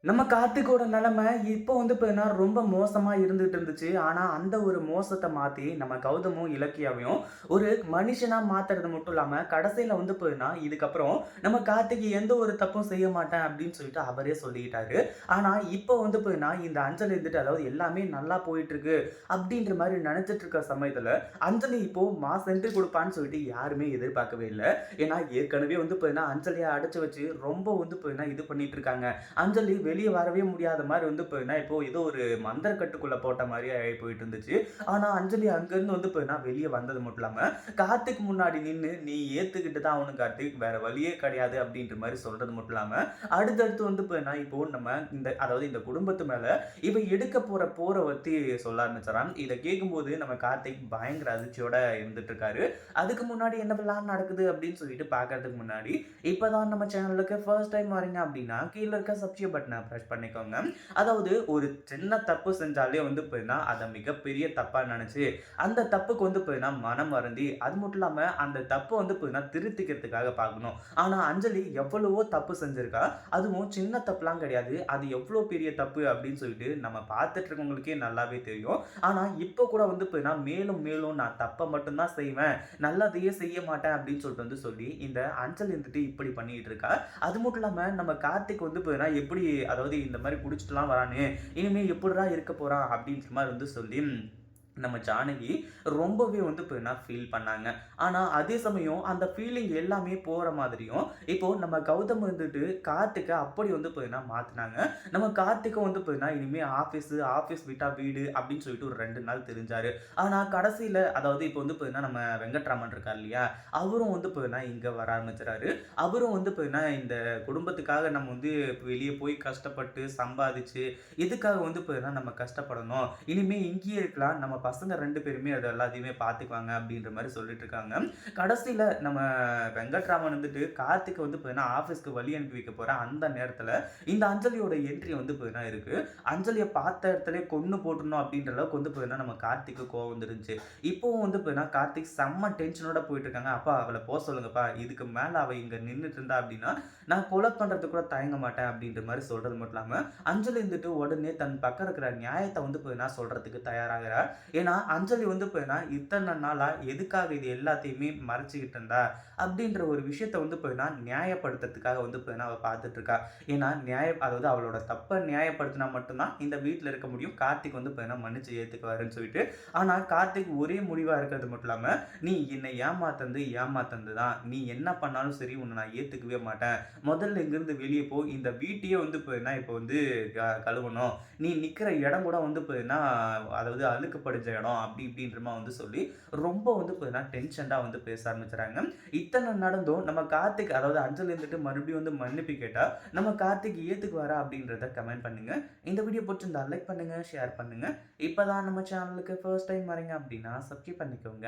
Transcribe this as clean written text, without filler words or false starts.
நம்ம கார்த்திக்கோட நிலைமை இப்போ வந்து பார்த்தீங்கன்னா ரொம்ப மோசமா இருந்துட்டு இருந்துச்சு. ஆனா, அந்த ஒரு மோசத்த மாத்தி நம்ம கௌதமும், இலக்கியாவையும் ஒரு மனுஷனா மாத்துறது மட்டும் இல்லாம, கடைசியில வந்து பார்த்தீங்கன்னா, இதுக்கப்புறம் நம்ம கார்த்திக் எந்த ஒரு தப்பும் செய்ய மாட்டேன் அப்படின்னு சொல்லிட்டு அவரே சொல்லிக்கிட்டாரு. ஆனா, இப்போ வந்து பார்த்தீங்கன்னா, இந்த அஞ்சலி இருந்துட்டு அதாவது எல்லாமே நல்லா போயிட்டுருக்கு அப்படின்ற மாரி நெனச்சிட்டு இருக்க சமயத்துல, அஞ்சலி இப்போ மாஸ் என்ட்ரி குடுப்பான்னு சொல்லிட்டு யாருமே எதிர்பார்க்கவே இல்ல. ஏன்னா, ஏற்கனவே வந்து பார்த்தீங்கன்னா, அஞ்சலிய அடைச்சு வச்சு ரொம்ப வந்து பார்த்தீங்கன்னா, இது பண்ணிட்டு இருக்காங்க. அஞ்சலி வெளிய வரவே முடியாத மாரி வந்து போயினா, இப்போ ஏதோ ஒரு மந்திர கட்டுக்குள்ள போட்ட மாரியே ஆயி போயிட்டு இருந்துச்சு. ஆனா, அஞ்சலி அங்கருந்து வந்து போயினா வெளிய வந்தது மட்டும் இல்லாம, கார்த்திக் முன்னாடி நின்னு, "நீ ஏத்துக்கிட்டு தான் ஆகணும் கார்த்திக். வேற வழியே கிடையாது." அப்படின்ற மாரி சொல்றது மட்டும் இல்லாம, அடுத்தடுத்து வந்து போயினா, இப்போ நம்ம அதாவது இந்த குடும்பத்து மேல இவ எடுக்க போற போர பத்தி சொல்ல ஆரம்பிச்சராம். இத கேட்கும்போது நம்ம கார்த்திக் பயங்கர அதிர்ச்சியோட இருந்துட்டு இருக்காரு. அதுக்கு முன்னாடி என்னவெல்லாம் நடக்குது அப்படின்னு சொல்லிட்டு பார்க்கறதுக்கு முன்னாடி, இப்பதான் நம்ம சேனலுக்கு ஃபர்ஸ்ட் டைம் வரீங்க அப்படின்னா, கீழ இருக்க சப்ஸ்கிரைப் பட்டன பிரஸ் பண்ணிக்கோங்க. அதாவது ஒரு சின்ன தப்பு செஞ்சாலே வந்து பார்த்தீங்கன்னா, அத மிகப்பெரிய தப்பா நெனச்சு, அந்த தப்புக்கு வந்து பார்த்தீங்கன்னா மனம் வருந்தி, அது மட்டும் இல்லாம அந்த தப்ப வந்து பார்த்தீங்கன்னா திருத்திக்கிறதுக்காக பார்க்கணும். ஆனா அஞ்சலி எவ்வளவோ தப்பு செஞ்சிருக்கா. அதுவும் சின்ன தப்புலாம் கிடையாது. அது எவ்வளோ பெரிய தப்பு அப்படின்னு சொல்லிட்டு நம்ம பார்த்துட்டு இருக்கவங்களுக்கே நல்லாவே தெரியும். ஆனா இப்போ கூட வந்து பார்த்தீங்கன்னா, மேலும் மேலும் நான் தப்ப மட்டும் தான் செய்வேன். நல்லதையே செய்ய மாட்டேன் அப்படின்னு சொல்லிட்டு வந்து சொல்லி, இந்த அஞ்சலி வந்துட்டு இப்படி பண்ணிட்டு இருக்கா. அது மட்டும் இல்லாம நம்ம கார்த்திக் வந்து பார்த்தீங்கன்னா, எப்படி அதாவது இந்த மாரி குடிச்சிட்டுலாம் வரானே, இனிமே எப்புட்றா இருக்க போறான் அப்படின்ற மாரி வந்து சொல்லி நம்ம ஜானகி ரொம்பவே வந்து பார்த்தீங்கன்னா ஃபீல் பண்ணாங்க. ஆனா, அதே சமயம் அந்த ஃபீலிங் எல்லாமே போற மாதிரியும், இப்போ நம்ம கௌதம் வந்துட்டு கார்த்திக்க அப்படி வந்து பார்த்தீங்கன்னா மாத்துனாங்க. நம்ம கார்த்திக்கும் வந்து பார்த்தீங்கன்னா, இனிமே ஆஃபீஸ் விட்டா வீடு அப்படின்னு சொல்லிட்டு ஒரு 2 நாள் திரிஞ்சாரு. ஆனா, கடைசியில அதாவது இப்போ வந்து பார்த்தீங்கன்னா, நம்ம வெங்கட்ராமன் இருக்கார் இல்லையா? அவரும் வந்து பார்த்தீங்கன்னா, இங்க வர ஆரம்பிச்சுறாரு. அவரும் வந்து பார்த்தீங்கன்னா, இந்த குடும்பத்துக்காக நம்ம வந்து வெளிய போய் கஷ்டப்பட்டு சம்பாதிச்சு, எதுக்காக வந்து பார்த்தீங்கன்னா, நம்ம கஷ்டப்படணும்? இனிமே இங்கேயே இருக்கலாம். நம்ம பசங்க 2 பேருமே அது எல்லாத்தையுமே பார்த்துக்குவாங்க அப்படின்ற மாரி சொல்லிட்டு இருக்காங்க. கடைசியில நம்ம வெங்கட்ராமன் வந்துட்டு கார்த்திக்க வந்து பார்த்தீங்கன்னா, ஆஃபீஸ்க்கு வழி அனுப்பி வைக்க போற அந்த நேரத்தில, இந்த அஞ்சலியோட என்ட்ரி வந்து பார்த்தீங்கன்னா இருக்கு. அஞ்சலிய பார்த்த இடத்திலேயே கொன்னு போட்டுறணும் அப்படின்ற அளவுக்கு வந்து பார்த்தீங்கன்னா, நம்ம கார்த்திக்கு கோவம் வந்துருந்துச்சு. இப்பவும் வந்து பார்த்தீங்கன்னா, கார்த்திக் செம்ம டென்ஷனோட போயிட்டு இருக்காங்க. "அப்பா அவள சொல்லுங்கப்பா. இதுக்கு மேல அவ இங்க நின்னுட்டு இருந்தா அப்படின்னா, நான் கொலை பண்றதுக்கு கூட தயங்க மாட்டேன்." அப்படின்ற மாரி சொல்றது மட்டும் இல்லாம, அஞ்சலி இருந்துட்டு உடனே தன் பக்கம் இருக்கிற நியாயத்த வந்து பார்த்தீங்கன்னா சொல்றதுக்கு தயாராகுறா. ஏன்னா, அஞ்சலி வந்து பார்த்தீங்கன்னா, இத்தன நாளா எதுக்காக இது எல்லாத்தையுமே மறைச்சுக்கிட்டு இருந்தா? அப்படின்ற ஒரு விஷயத்த வந்து பார்த்தீங்கன்னா, நியாயப்படுத்துறதுக்காக வந்து பார்த்தீங்கன்னா, அவ பார்த்துட்டு இருக்கா. ஏன்னா, அதாவது அவளோட தப்ப நியாயப்படுத்தினா மட்டும் தான் இந்த வீட்ல இருக்க முடியும். கார்த்திக் வந்து பார்த்தீங்கன்னா, மன்னிச்சு ஏத்துக்குவாருன்னு சொல்லிட்டு. ஆனா, கார்த்திக் ஒரே முடிவா இருக்கிறது மட்டும் இல்லாம, "நீ என்னை ஏமாத்துனது தான். நீ என்ன பண்ணாலும் சரி, உன்ன நான் ஏத்துக்கவே மாட்டேன். முதல்ல இங்கிருந்து வெளிய போ. இந்த வீட்டையே வந்து பார்த்தீங்கன்னா, இப்போ வந்து கழுவணும். நீ நிக்கிற இடம் கூட வந்து பார்த்தீங்கன்னா, அதாவது அழுக்கு படிஞ்ச இடம் அப்படி இப்படின்றமா வந்து சொல்லி ரொம்ப வந்து பார்த்தீங்கன்னா டென்ஷன்டா வந்து பேச ஆரம்பிச்சுறாங்க. இத்தனை நடந்தும் நம்ம கார்த்திக் அதாவது அஞ்சலி இருந்துட்டு மறுபடியும் வந்து மன்னிப்பு கேட்டா, நம்ம கார்த்திக் ஏத்துக்குவாரா அப்படின்றத கமெண்ட் பண்ணுங்க. இந்த வீடியோ பிடிச்சிருந்தா லைக் பண்ணுங்க, ஷேர் பண்ணுங்க. இப்பதான் நம்ம சேனலுக்கு ஃபர்ஸ்ட் டைம் வரீங்க அப்படின்னா சப்ஸ்கிரைப் பண்ணிக்கோங்க.